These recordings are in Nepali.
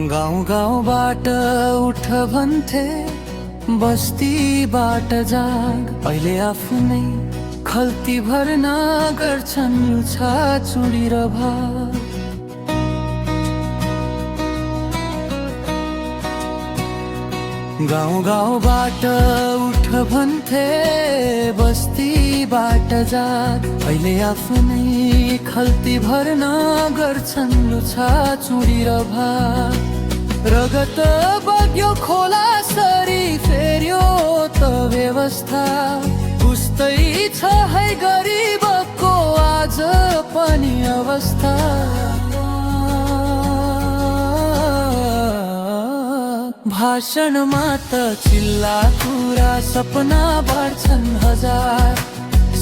गाउँ गाउँबाट उठ भन्थे, बस्तीबाट जाग। अहिले आफ्नै खल्ती भर्ना गर्छन् लुछा चुडी र भाग। गाउँ गाउँबाट उठ भन्थे, बस्तीबाट जाग। अहिले आफ्नै खल्ती भर्ना गर्छन् लुछा चुडी र भाग। रगत बग्यो खोला सरी फेर्यो त व्यवस्था। उस्तै छ है गरिबको आज पनि अवस्था। भाषणमा त चिल्ला कुरा सपना बाँड्छन् हजार।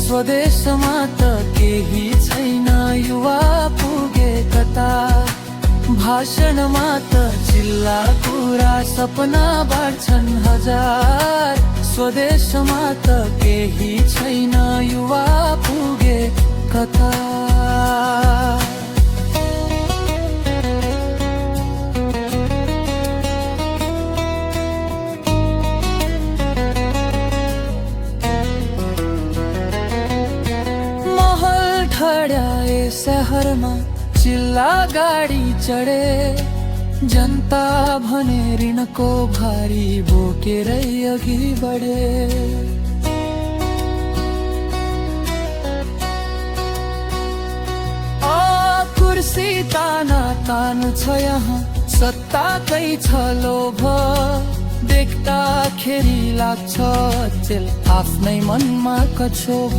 स्वदेशमा त केही छैन युवा पुगे कता। भाषणमा त चिल्ला कुरा सपना बाँड्छन् हजार। स्वदेशमा त केही छैन युवा पुगे कता। ठड्याए शहरमा चिल्ला गाडी चढे। जनता भने ऋणको भारी बोकेरै अघि बढे। कुर्सी ताना तान छ यहाँ, सत्ताकै छ लोभ। देख्दाखेरि लाग्छ चेल आफ्नै मनमा कछोभ।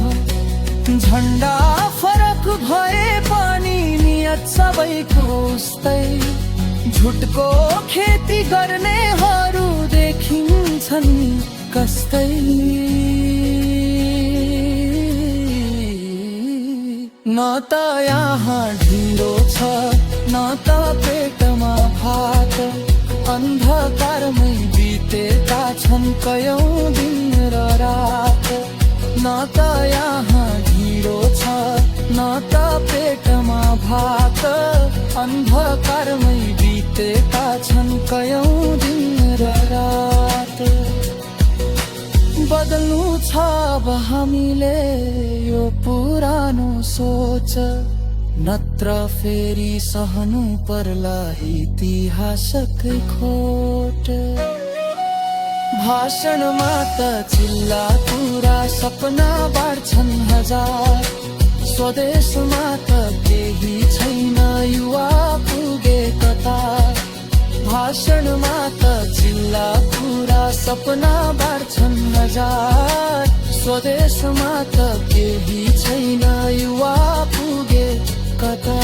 झन्डा फरक भए पनि नियत सबैको उस्तै। झुटको खेती गर्नेहरू देखिन्छन् कस्तै। न त यहाँ ढिलो छ न त पेटमा भात। अन्धकारमै बितेका छन् कयौं दिन र रात। न त यहाँ ढिलो छ न त पेटमा भात। अन्धकारमै बितेका छन् कयौं दिन र रात। बदल्नु छ अब हामीले यो पुरानो सोच। नत्र फेरि सहनु पर्ला इतिहासकै खोट। भाषणमा त चिल्ला कुरा सपना बाँड्छन् हजार। स्वदेशमा त केही छैन युवा पुगे कता। भाषणमा त चिल्ला कुरा सपना बाँड्छन् हजार। स्वदेशमा त केही छैन युवा पुगे कता।